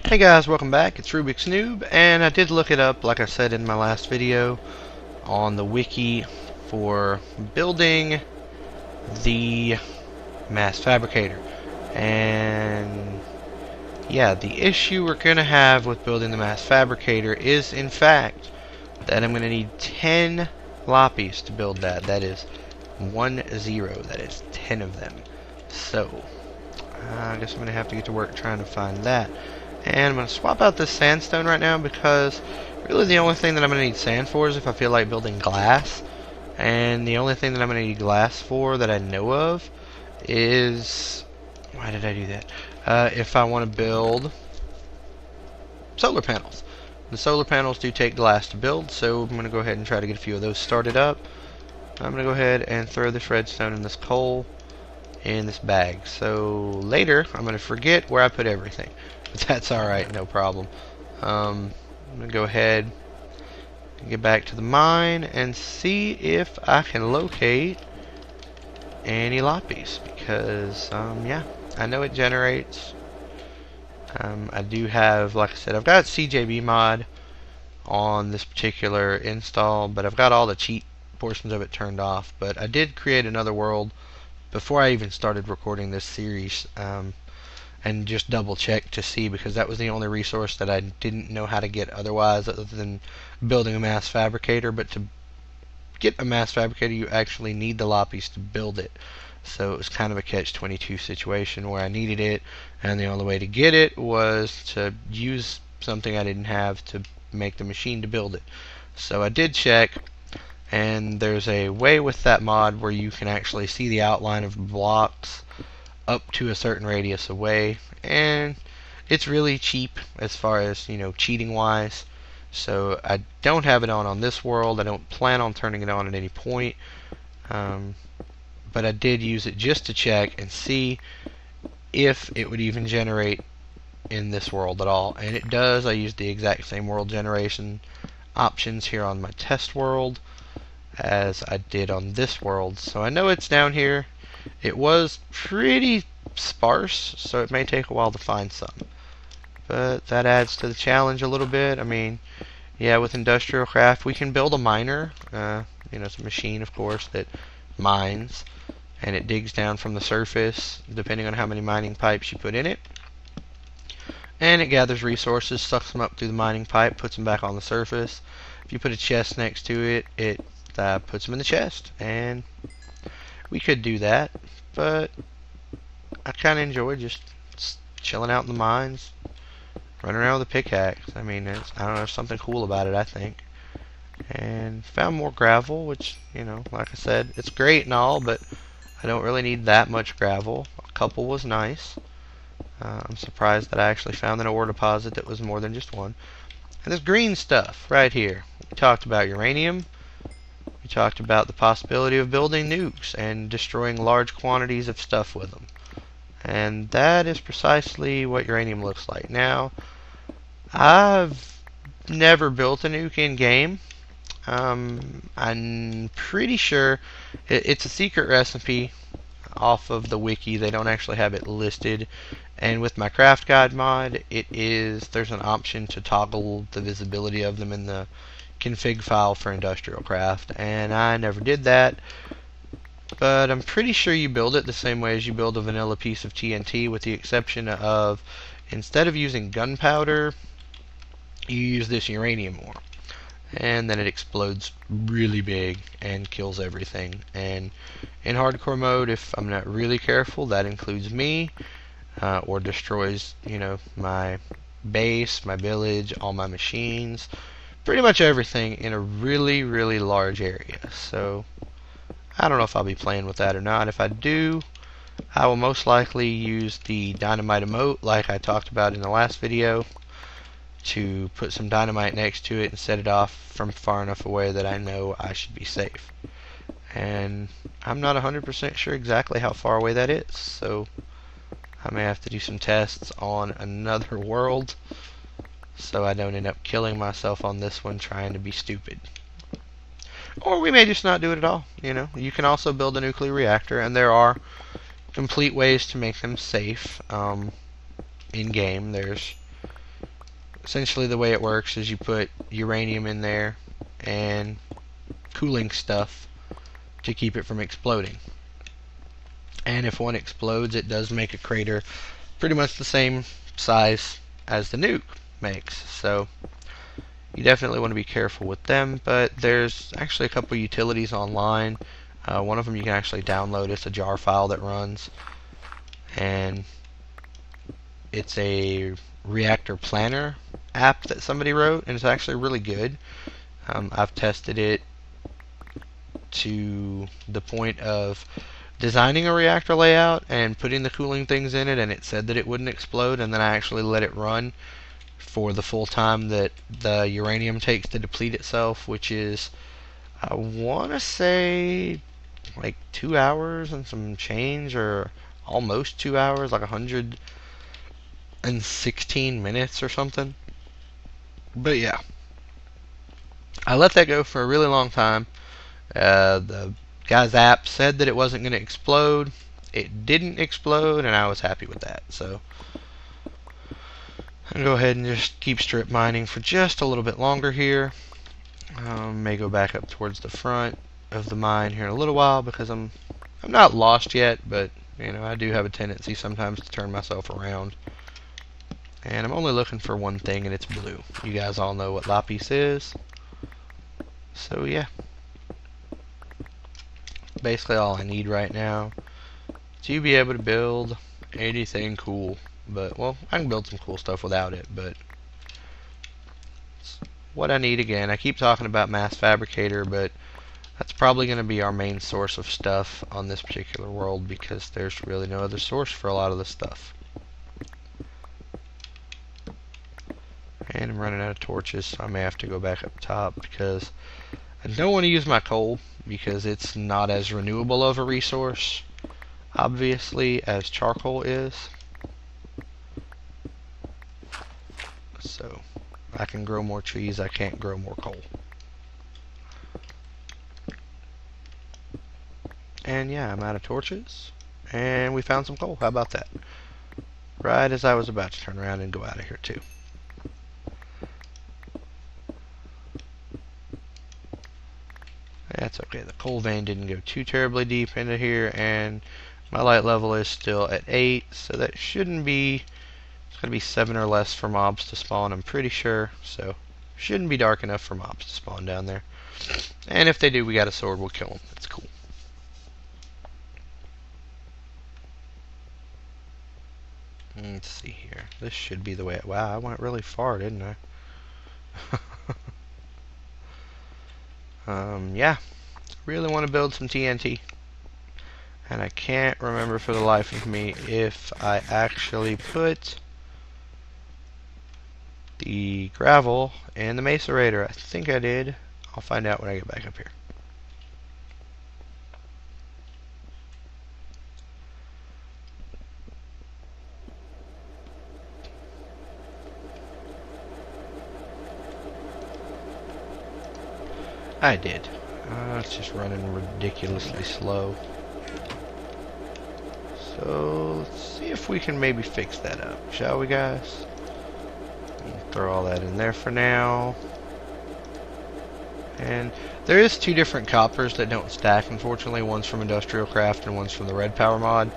Hey guys, welcome back. It's Rubik's Noob, and I did look it up, like I said in my last video, on the wiki for building the mass fabricator. And yeah, the issue we're going to have with building the mass fabricator is, in fact, that I'm going to need 10 loppies to build that. That is 10. That is 10 of them. So, I guess I'm going to have to get to work trying to find that. And I'm going to swap out this sandstone right now because really the only thing that I'm going to need sand for is if I feel like building glass. And the only thing that I'm going to need glass for that I know of is... why did I do that? If I want to build solar panels. The solar panels do take glass to build, so I'm going to go ahead and try to get a few of those started up. I'm going to go ahead and throw this redstone and this coal in this bag. So later, I'm going to forget where I put everything. But that's alright, no problem. I'm going to go ahead and get back to the mine and see if I can locate any loppies. Because, yeah, I know it generates. I do have, like I said, I've got CJB mod on this particular install, but I've got all the cheat portions of it turned off. But I did create another world before I even started recording this series. And just double check to see, because that was the only resource that I didn't know how to get otherwise other than building a mass fabricator. But to get a mass fabricator you actually need the loppies to build it, so it was kind of a catch-22 situation where I needed it, and the only way to get it was to use something I didn't have to make the machine to build it. So I did check, and there's a way with that mod where you can actually see the outline of blocks up to a certain radius away, and it's really cheap as far as, you know, cheating wise. So I don't have it on this world. I don't plan on turning it on at any point, but I did use it just to check and see if it would even generate in this world at all, and it does. I used the exact same world generation options here on my test world as I did on this world, so I know it's down here. It was pretty sparse, so it may take a while to find some. But that adds to the challenge a little bit. I mean, yeah, with IndustrialCraft we can build a miner. You know, it's a machine, of course, that mines, and it digs down from the surface, depending on how many mining pipes you put in it. And it gathers resources, sucks them up through the mining pipe, puts them back on the surface. If you put a chest next to it, it puts them in the chest. And we could do that, but I kind of enjoy just chilling out in the mines, running around with a pickaxe. I mean, I don't know, there's something cool about it, I think. And found more gravel, which, you know, like I said, it's great and all, but I don't really need that much gravel. A couple was nice. I'm surprised that I actually found an ore deposit that was more than just one. And this green stuff right here. We talked about uranium. We talked about the possibility of building nukes and destroying large quantities of stuff with them. And that is precisely what uranium looks like. Now, I've never built a nuke in game. I'm pretty sure it's a secret recipe off of the wiki. They don't actually have it listed. And with my Craftguide mod, there's an option to toggle the visibility of them in the config file for IndustrialCraft, and I never did that. But I'm pretty sure you build it the same way as you build a vanilla piece of TNT, with the exception of, instead of using gunpowder, you use this uranium ore, and then it explodes really big and kills everything. And in hardcore mode, if I'm not really careful, that includes me, or destroys, you know, my base, my village, all my machines, pretty much everything in a really, really large area. So I don't know if I'll be playing with that or not. If I do, I will most likely use the dynamite emote like I talked about in the last video, to put some dynamite next to it and set it off from far enough away that I know I should be safe. And I'm not 100% sure exactly how far away that is, so I may have to do some tests on another world so I don't end up killing myself on this one trying to be stupid. Or we may just not do it at all. You know, you can also build a nuclear reactor, and there are complete ways to make them safe in game. There's essentially the way it works is you put uranium in there and cooling stuff to keep it from exploding. And if one explodes, it does make a crater pretty much the same size as the nuke makes. So you definitely want to be careful with them, but there's actually a couple utilities online. One of them you can actually download. It's a jar file that runs, and it's a reactor planner app that somebody wrote, and it's actually really good. I've tested it to the point of designing a reactor layout and putting the cooling things in it, and it said that it wouldn't explode, and then I actually let it run for the full time that the uranium takes to deplete itself, which is, I want to say, like 2 hours and some change, or almost 2 hours, like 116 minutes or something. But yeah, I let that go for a really long time. The guy's app said that it wasn't going to explode. It didn't explode, and I was happy with that. So I'll go ahead and just keep strip mining for just a little bit longer here. May go back up towards the front of the mine here in a little while, because I'm not lost yet, but you know, I do have a tendency sometimes to turn myself around. And I'm only looking for one thing, and it's blue. You guys all know what lapis is. So yeah, basically all I need right now to be able to build anything cool. But, well, I can build some cool stuff without it, but it's what I need. Again, I keep talking about mass fabricator, but that's probably going to be our main source of stuff on this particular world, because there's really no other source for a lot of the stuff. And I'm running out of torches, so I may have to go back up top, because I don't want to use my coal, because it's not as renewable of a resource, obviously, as charcoal is. So I can grow more trees, I can't grow more coal. And yeah, I'm out of torches, and we found some coal. How about that? Right as I was about to turn around and go out of here too. That's okay. The coal vein didn't go too terribly deep into here, and my light level is still at 8, so that shouldn't be, it's going to be 7 or less for mobs to spawn, I'm pretty sure, so shouldn't be dark enough for mobs to spawn down there. And if they do, we got a sword, we'll kill them. That's cool. Let's see here. This should be the way. Wow, I went really far, didn't I? Yeah. Really want to build some TNT. And I can't remember for the life of me if I actually put the gravel in the macerator. I think I did. I'll find out when I get back up here. I did. It's just running ridiculously slow. So let's see if we can maybe fix that up, shall we, guys? Throw all that in there for now. And there is 2 different coppers that don't stack, unfortunately. One's from IndustrialCraft and one's from the Redpower mod.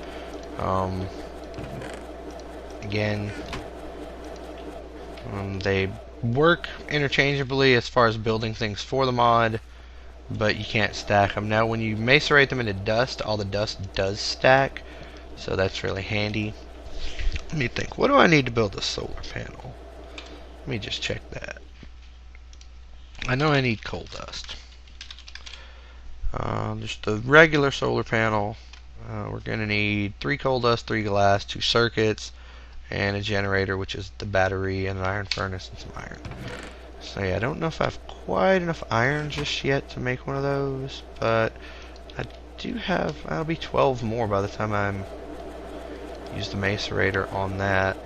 Again, they work interchangeably as far as building things for the mod, but you can't stack them. Now when you macerate them into dust, all the dust does stack, so that's really handy. Let me think, what do I need to build a solar panel? Let me just check that. I know I need coal dust. Just a regular solar panel. We're gonna need 3 coal dust, 3 glass, 2 circuits, and a generator, which is the battery, and an iron furnace and some iron. So yeah, I don't know if I have quite enough iron just yet to make one of those, but I do have, I'll be 12 more by the time I use the macerator on that.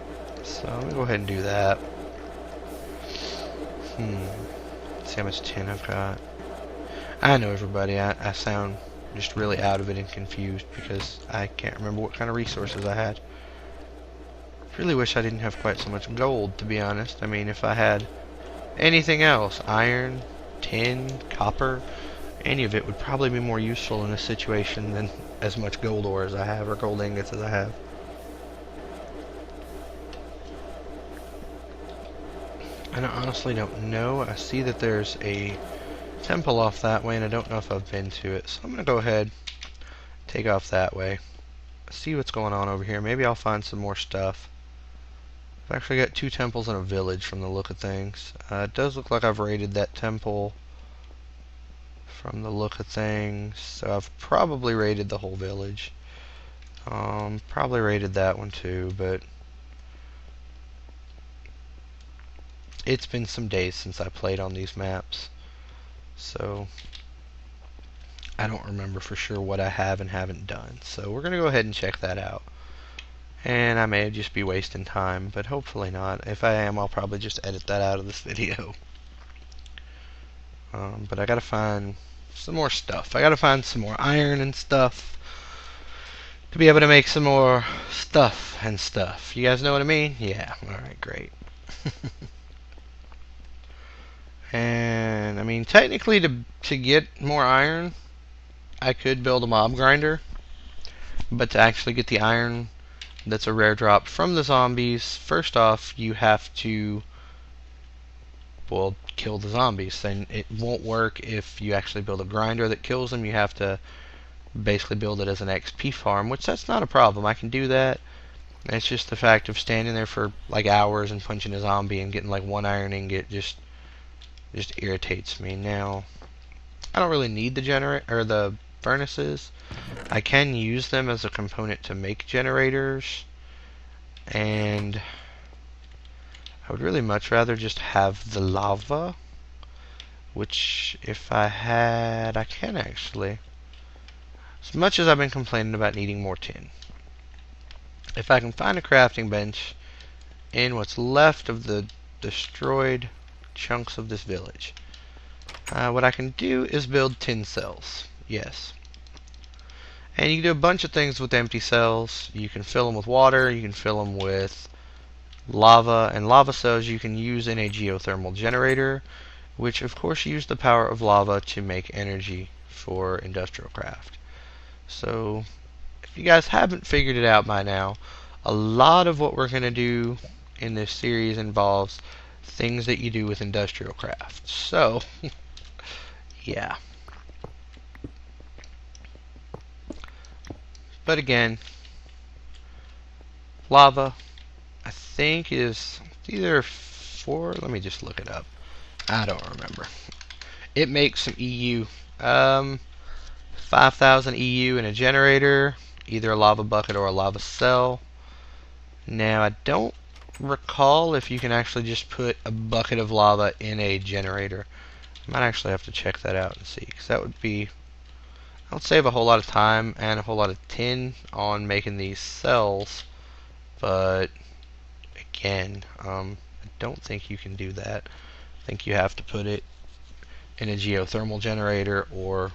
So let me go ahead and do that. Let's see how much tin I've got. I know, everybody, I sound just really out of it and confused because I can't remember what kind of resources I had. Really wish I didn't have quite so much gold, to be honest. I mean, if I had anything else, iron, tin, copper, any of it would probably be more useful in this situation than as much gold ore as I have, or gold ingots as I have. And I honestly don't know. I see that there's a temple off that way, and I don't know if I've been to it. So I'm going to go ahead, take off that way, see what's going on over here. Maybe I'll find some more stuff. I've actually got 2 temples and a village from the look of things. It does look like I've raided that temple from the look of things. So I've probably raided the whole village. Probably raided that one too, but it's been some days since I played on these maps. So I don't remember for sure what I have and haven't done. So we're going to go ahead and check that out. And I may just be wasting time, but hopefully not. If I am, I'll probably just edit that out of this video. But I gotta find some more stuff. I gotta find some more iron and stuff to be able to make some more stuff and stuff. You guys know what I mean? Yeah. Alright, great. And, I mean, technically to get more iron, I could build a mob grinder. But to actually get the iron that's a rare drop from the zombies, first off, you have to, well, kill the zombies. And it won't work if you actually build a grinder that kills them. You have to basically build it as an XP farm, which that's not a problem. I can do that. It's just the fact of standing there for like hours and punching a zombie and getting like 1 iron ingot just irritates me. Now, I don't really need the generator or the furnaces. I can use them as a component to make generators, and I would really much rather just have the lava, which if I had, I can actually, as much as I've been complaining about needing more tin, if I can find a crafting bench in what's left of the destroyed chunks of this village, what I can do is build tin cells. Yes. And you can do a bunch of things with empty cells. You can fill them with water, you can fill them with lava, and lava cells you can use in a geothermal generator, which of course use the power of lava to make energy for IndustrialCraft. So, if you guys haven't figured it out by now, a lot of what we're going to do in this series involves things that you do with IndustrialCraft. So, yeah. But again, lava, I think is either 4, let me just look it up. I don't remember. It makes some EU. 5,000 EU in a generator, either a lava bucket or a lava cell. Now, I don't recall if you can actually just put a bucket of lava in a generator. I might actually have to check that out and see, because that would be, I'll save a whole lot of time and a whole lot of tin on making these cells, but again, I don't think you can do that. I think you have to put it in a geothermal generator or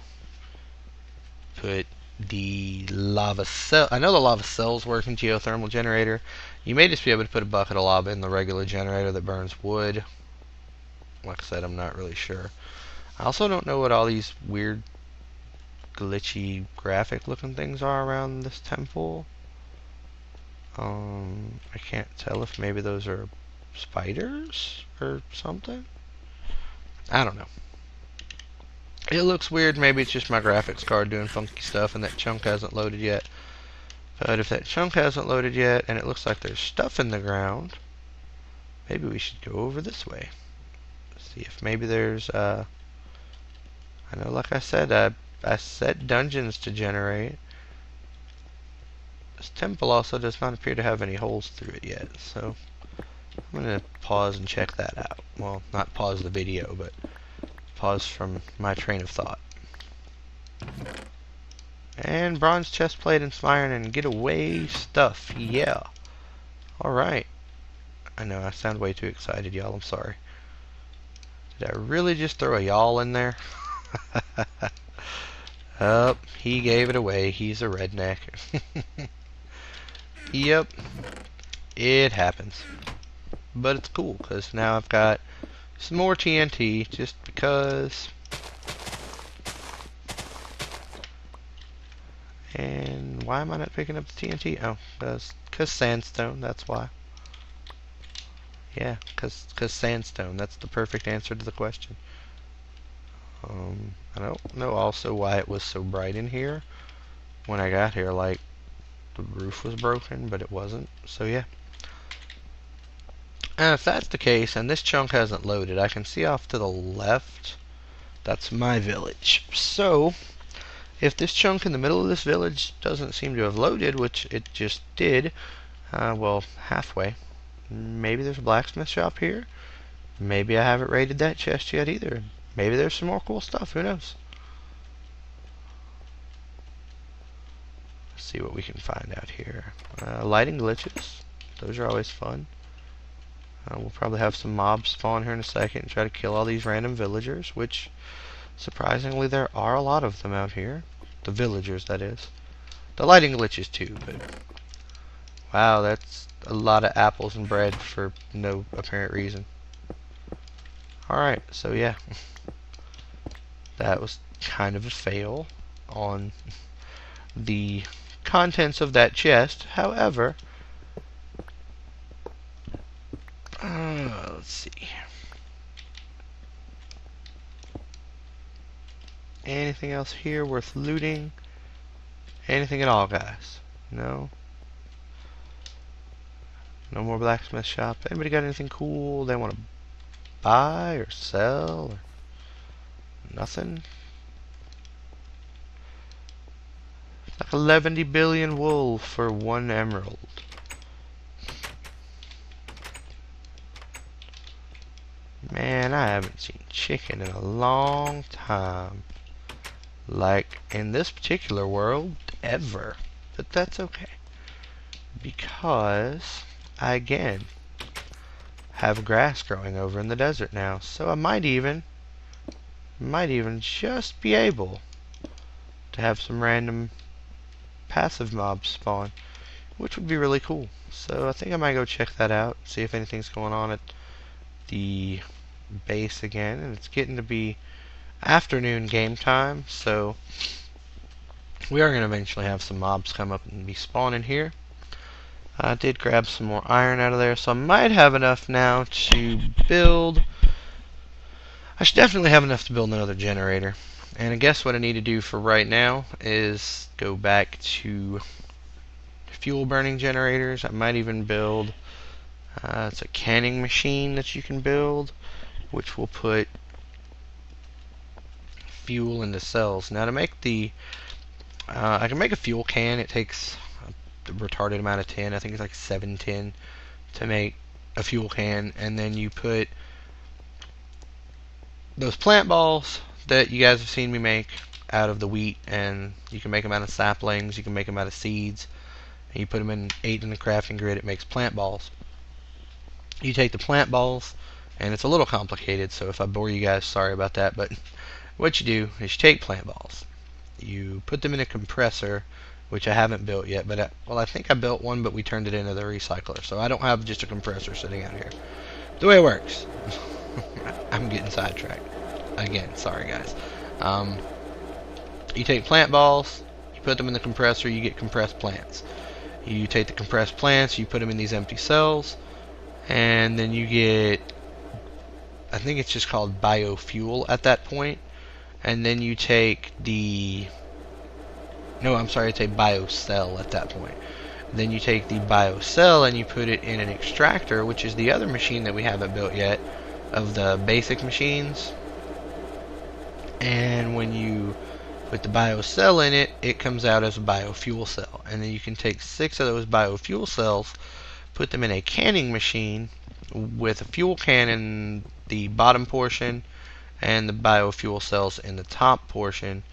put the lava cell. I know the lava cells work in geothermal generator. You may just be able to put a bucket of lava in the regular generator that burns wood. Like I said, I'm not really sure. I also don't know what all these weird glitchy graphic looking things are around this temple. I can't tell if maybe those are spiders or something. I don't know. It looks weird. Maybe it's just my graphics card doing funky stuff and that chunk hasn't loaded yet. But if that chunk hasn't loaded yet and it looks like there's stuff in the ground, maybe we should go over this way. See if maybe there's I know, like I said, I set dungeons to generate. This temple also does not appear to have any holes through it yet, so I'm going to pause and check that out. Well, not pause the video, but pause from my train of thought. And bronze chestplate and some iron and get away stuff. Yeah. Alright. I know, I sound way too excited, y'all. I'm sorry. Did I really just throw a y'all in there? Oh, he gave it away. He's a redneck. Yep. It happens. But it's cool, because now I've got some more TNT, just because. And why am I not picking up the TNT? Oh, because sandstone, that's why. Yeah, because sandstone, that's the perfect answer to the question. I don't know also why it was so bright in here when I got here, like the roof was broken, but it wasn't, so yeah. And if that's the case, and this chunk hasn't loaded, I can see off to the left, that's my village. So, if this chunk in the middle of this village doesn't seem to have loaded, which it just did, well, halfway, maybe there's a blacksmith shop here. Maybe I haven't raided that chest yet either. Maybe there's some more cool stuff, who knows? Let's see what we can find out here. Lighting glitches, those are always fun. We'll probably have some mobs spawn here in a second and try to kill all these random villagers, which, surprisingly, there are a lot of them out here. The villagers, that is. The lighting glitches too, but wow, that's a lot of apples and bread for no apparent reason. Alright, so yeah. That was kind of a fail on the contents of that chest. However, let's see. Anything else here worth looting? Anything at all, guys? No? No more blacksmith shop. Anybody got anything cool they want to buy or sell? Or nothing? It's like 11 billion wool for 1 emerald. Man, I haven't seen chicken in a long time. Like, in this particular world, ever. But that's okay. Because I, again, have grass growing over in the desert now. So I might even just be able to have some random passive mobs spawn, which would be really cool. So I think I might go check that out, see if anything's going on at the base again. And it's getting to be afternoon game time, so we are going to eventually have some mobs come up and be spawning here. I did grab some more iron out of there, so I might have enough now to build. I should definitely have enough to build another generator. And I guess what I need to do for right now is go back to fuel burning generators. I might even build it's a canning machine that you can build, which will put fuel into cells. Now to make the I can make a fuel can. It takes a retarded amount of tin. I think it's like 7 tin to make a fuel can, and then you put those plant balls that you guys have seen me make out of the wheat, and you can make them out of saplings, you can make them out of seeds, and you put them in 8 in the crafting grid. It makes plant balls. You take the plant balls, and it's a little complicated, so if I bore you guys, sorry about that, but what you do is you take plant balls, you put them in a compressor, which I haven't built yet, but I think I built one, but we turned it into the recycler, so I don't have just a compressor sitting out here. The way it works, I'm getting sidetracked again, sorry guys. You take plant balls, you put them in the compressor, you get compressed plants. You take the compressed plants, you put them in these empty cells, and then you get, I think it's just called biofuel at that point. And then you take the, no, I'm sorry, it's a biocell at that point. Then you take the biocell and you put it in an extractor, which is the other machine that we haven't built yet of the basic machines. And when you put the biocell in it, it comes out as a biofuel cell. And then you can take 6 of those biofuel cells, put them in a canning machine with a fuel can in the bottom portion and the biofuel cells in the top portion,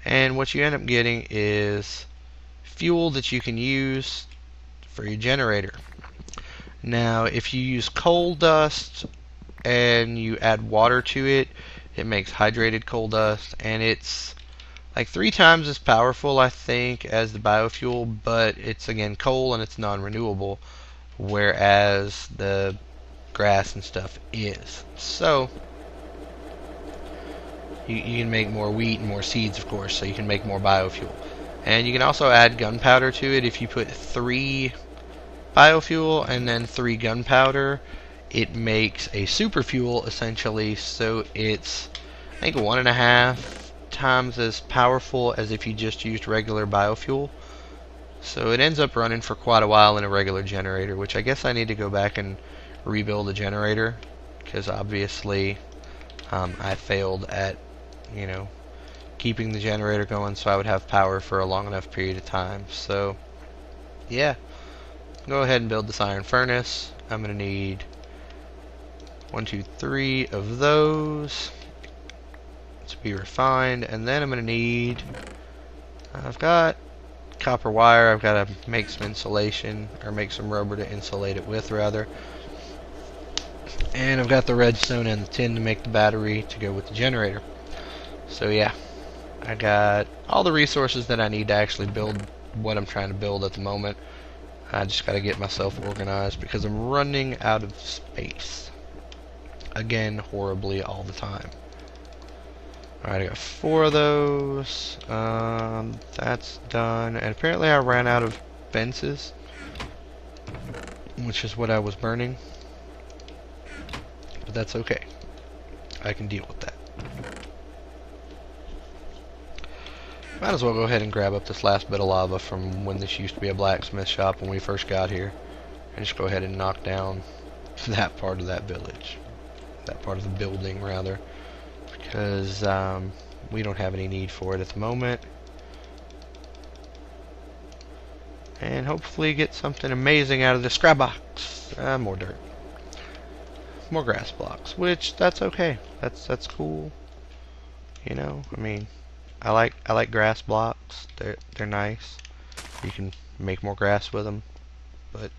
and what you end up getting is fuel that you can use for your generator. Now if you use coal dust and you add water to it, it makes hydrated coal dust, and it's like 3 times as powerful, I think, as the biofuel, but it's again coal and it's non-renewable. whereas the grass and stuff is. So you can make more wheat and more seeds, of course, so you can make more biofuel. And you can also add gunpowder to it. If you put 3 biofuel and then 3 gunpowder, it makes a super fuel essentially, so it's I think 1.5 times as powerful as if you just used regular biofuel. So it ends up running for quite a while in a regular generator, which I guess I need to go back and rebuild a generator, because obviously I failed at, you know, keeping the generator going so I would have power for a long enough period of time. So yeah, go ahead and build this iron furnace. I'm going to need 1, 2, 3 of those to be refined, and then I'm going to need, I've got copper wire. I've got to make some insulation, or make some rubber to insulate it with rather, and I've got the redstone and the tin to make the battery to go with the generator. So yeah, I got all the resources that I need to actually build what I'm trying to build at the moment. I just got to get myself organized because I'm running out of space. Again, horribly all the time. Alright, I got 4 of those. That's done. And apparently I ran out of fences, which is what I was burning. But that's okay. I can deal with that. Might as well go ahead and grab up this last bit of lava from when this used to be a blacksmith shop when we first got here, and just go ahead and knock down that part of that village. That part of the building, rather. Because we don't have any need for it at the moment. And hopefully get something amazing out of the scrap box. More dirt. More grass blocks, which that's okay. That's cool. You know, I mean, I like grass blocks. They're nice. You can make more grass with them. But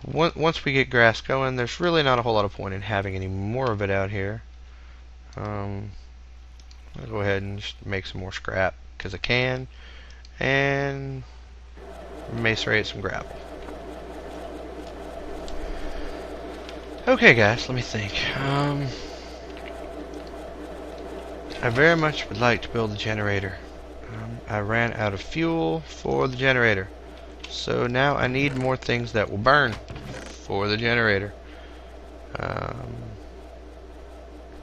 once we get grass going, there's really not a whole lot of point in having any more of it out here. I'll go ahead and just make some more scrap because I can, and macerate some gravel. Okay guys, let me think. I very much would like to build a generator. I ran out of fuel for the generator, so now I need more things that will burn for the generator.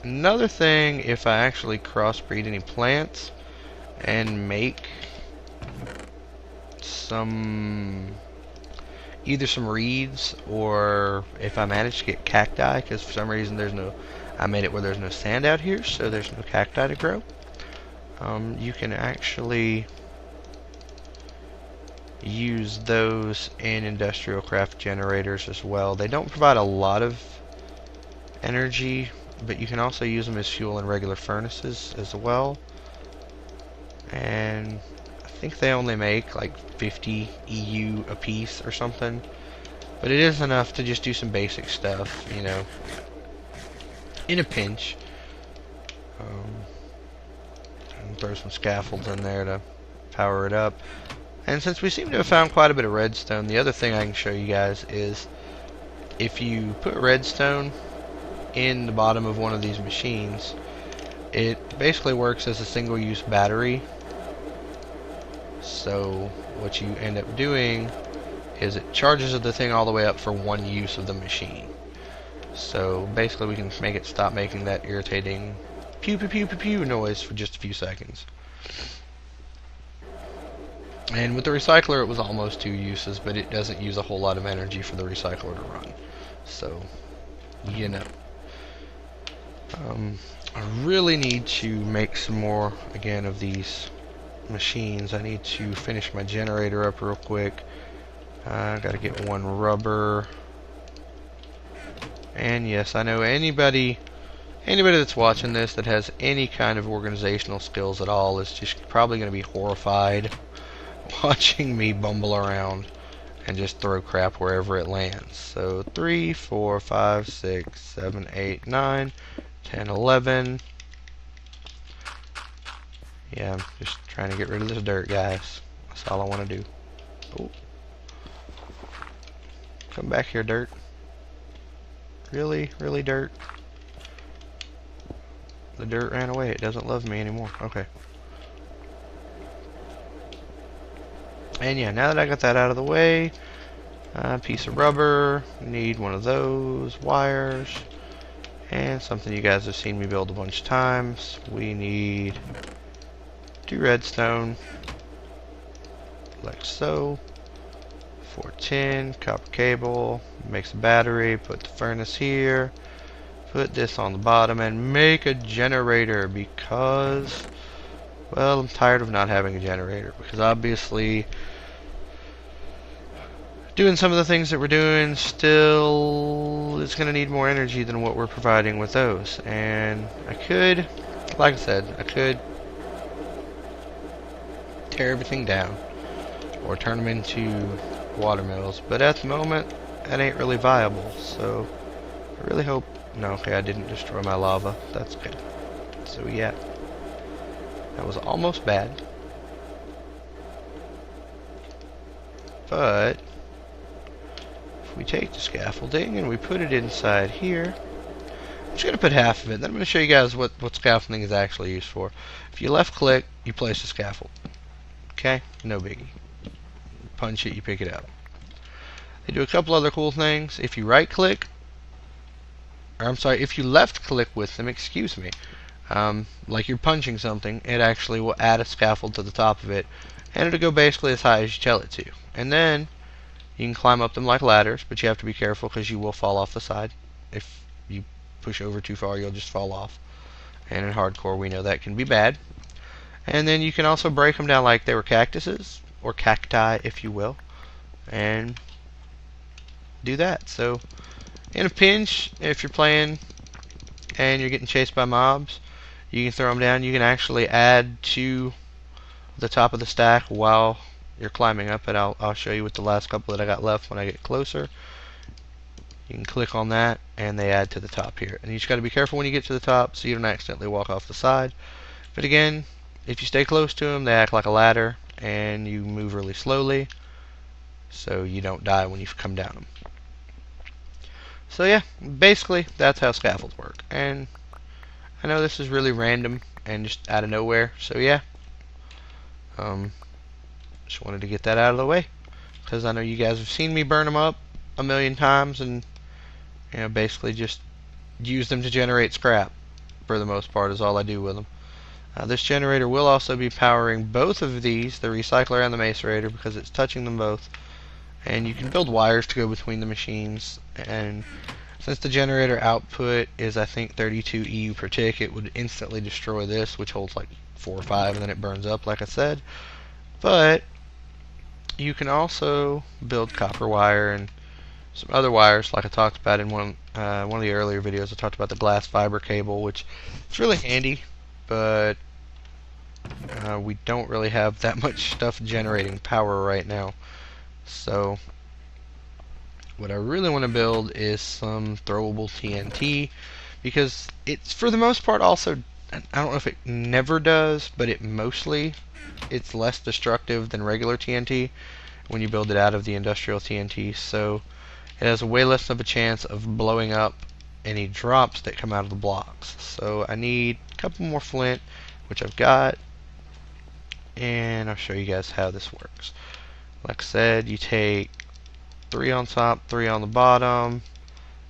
Another thing, if I actually crossbreed any plants and make either some reeds, or if I manage to get cacti, because for some reason I made it where there's no sand out here, so there's no cacti to grow. You can actually use those in IndustrialCraft generators as well. They don't provide a lot of energy, but you can also use them as fuel in regular furnaces as well. And I think they only make like 50 EU a piece or something. But it is enough to just do some basic stuff, you know, in a pinch. And throw some scaffolds in there to power it up. And since we seem to have found quite a bit of redstone, the other thing I can show you guys is if you put redstone in the bottom of one of these machines, it basically works as a single-use battery. So what you end up doing is it charges the thing all the way up for one use of the machine. So basically we can make it stop making that irritating pew pew pew pew pew noise for just a few seconds. And with the recycler it was almost 2 uses, but it doesn't use a whole lot of energy for the recycler to run. So, you know. I really need to make some more, again, of these machines. I need to finish my generator up real quick. I gotta get 1 rubber. And yes, I know anybody that's watching this that has any kind of organizational skills at all is just probably going to be horrified watching me bumble around and just throw crap wherever it lands. So 3, 4, 5, 6, 7, 8, 9, 10, 11. Yeah, I'm just trying to get rid of this dirt, guys. That's all I want to do. Oh. Come back here, dirt. Really? Really, dirt? The dirt ran away. It doesn't love me anymore. Okay. And yeah, now that I got that out of the way, piece of rubber, need one of those, wires, and something you guys have seen me build a bunch of times. We need 2 redstone, like so, 4 tin, copper cable, makes a battery, put the furnace here, put this on the bottom, and make a generator because, well, I'm tired of not having a generator, because obviously doing some of the things that we're doing still is going to need more energy than what we're providing with those. And I could, like I said, I could tear everything down or turn them into watermills, but at the moment that ain't really viable. So I really hope, no, okay, I didn't destroy my lava. That's good. So yeah, that was almost bad, but we take the scaffolding and we put it inside here. I'm just going to put half of it, then I'm going to show you guys what scaffolding is actually used for. If you left click, you place the scaffold. Okay? No biggie. Punch it, you pick it up. They do a couple other cool things. If you right click, or I'm sorry, if you left click with them, excuse me, like you're punching something, it actually will add a scaffold to the top of it, and it'll go basically as high as you tell it to. And then you can climb up them like ladders, but you have to be careful because you will fall off the side. If you push over too far, you'll just fall off. And in hardcore, we know that can be bad. And then you can also break them down like they were cactuses, or cacti, if you will, and do that. So, in a pinch, if you're playing and you're getting chased by mobs, you can throw them down. You can actually add to the top of the stack while you're climbing up it. I'll show you with the last couple that I got left when I get closer. You can click on that and they add to the top here, and you just got to be careful when you get to the top so you don't accidentally walk off the side. But again, if you stay close to them, they act like a ladder and you move really slowly so you don't die when you come down them. So yeah, basically that's how scaffolds work. And I know this is really random and just out of nowhere, so yeah, just wanted to get that out of the way because I know you guys have seen me burn them up a million times, and you know, basically just use them to generate scrap for the most part is all I do with them. This generator will also be powering both of these, the recycler and the macerator, because it's touching them both. And you can build wires to go between the machines, and since the generator output is I think 32 EU per tick, it would instantly destroy this, which holds like 4 or 5, and then it burns up like I said. But you can also build copper wire and some other wires, like I talked about in one of the earlier videos. I talked about the glass fiber cable, which is really handy, but we don't really have that much stuff generating power right now. So what I really want to build is some throwable TNT, because it's for the most part also, I don't know if it never does, but it's less destructive than regular TNT when you build it out of the industrial TNT, so it has way less of a chance of blowing up any drops that come out of the blocks. So I need a couple more flint, which I've got, and I'll show you guys how this works. Like I said, you take 3 on top, 3 on the bottom,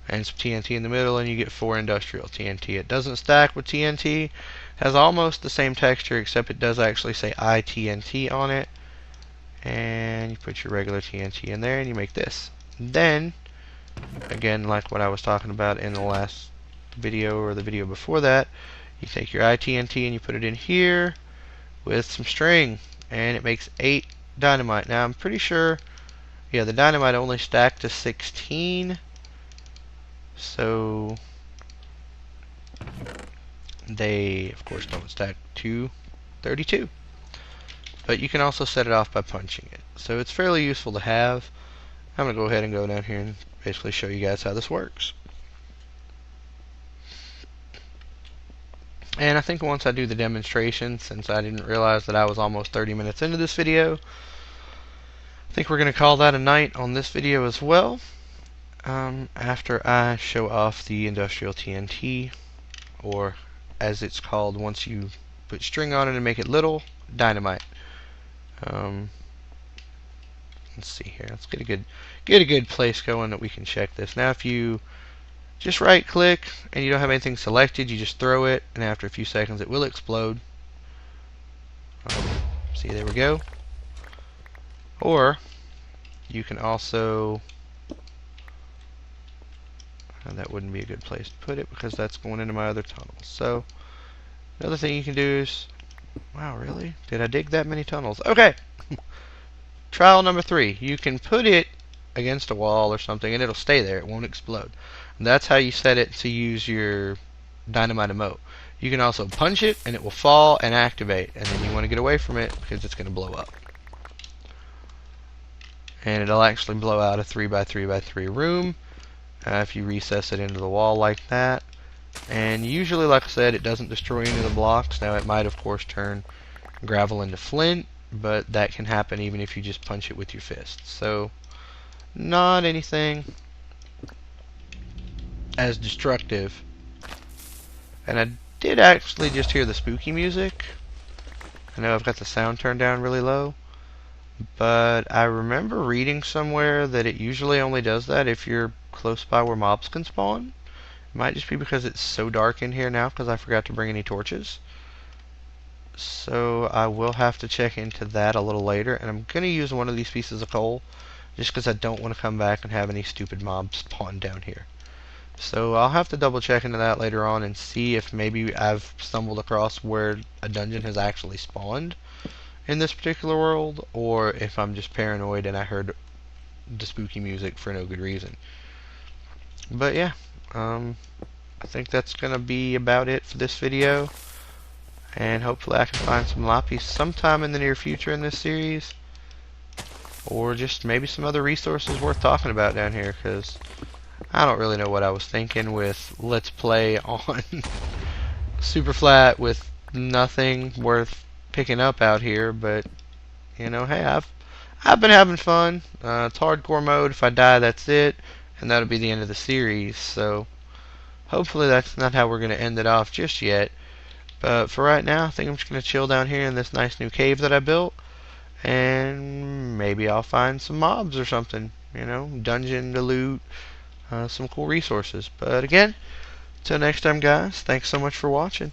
and some TNT in the middle, and you get 4 industrial TNT. It doesn't stack with TNT, has almost the same texture, except it does actually say ITNT on it. And you put your regular TNT in there and you make this. Then, again, like what I was talking about in the last video or the video before that, you take your ITNT and you put it in here with some string, and it makes 8 dynamite. Now I'm pretty sure, yeah, the dynamite only stacked to 16, so they of course don't stack to 32. But you can also set it off by punching it. So it's fairly useful to have. I'm going to go ahead and go down here and basically show you guys how this works. And I think once I do the demonstration, since I didn't realize that I was almost 30 minutes into this video, I think we're going to call that a night on this video as well. After I show off the industrial TNT, or as it's called once you put string on it and make it little, dynamite. Let's see here. Let's get a good place going that we can check this. Now, if you just right click and you don't have anything selected, you just throw it, and after a few seconds it will explode. See, there we go. Or you can also, that wouldn't be a good place to put it because that's going into my other tunnels. So another thing you can do is, wow, really? Did I dig that many tunnels? Okay. Trial number 3. You can put it against a wall or something and it'll stay there. It won't explode. And that's how you set it to use your dynamite emote. You can also punch it and it will fall and activate. And then you want to get away from it because it's going to blow up. And it'll actually blow out a 3x3x3 room if you recess it into the wall like that. And usually, like I said, it doesn't destroy any of the blocks. Now it might of course turn gravel into flint, but that can happen even if you just punch it with your fist. So not anything as destructive. And I did actually just hear the spooky music. I know I've got the sound turned down really low, but I remember reading somewhere that it usually only does that if you're close by where mobs can spawn. It might just be because it's so dark in here now because I forgot to bring any torches. So I will have to check into that a little later, and I'm going to use one of these pieces of coal just because I don't want to come back and have any stupid mobs spawn down here. So I'll have to double check into that later on and see if maybe I've stumbled across where a dungeon has actually spawned in this particular world, or if I'm just paranoid and I heard the spooky music for no good reason. But yeah, I think that's going to be about it for this video. And hopefully I can find some lapis sometime in the near future in this series. Or just maybe some other resources worth talking about down here, because I don't really know what I was thinking with Let's Play on Superflat with nothing worth picking up out here. But, you know, hey, I've been having fun. It's hardcore mode. If I die, that's it. And that'll be the end of the series. So hopefully that's not how we're going to end it off just yet. But for right now, I think I'm just going to chill down here in this nice new cave that I built. And maybe I'll find some mobs or something. You know, dungeon to loot. Some cool resources. But again, till next time, guys, thanks so much for watching.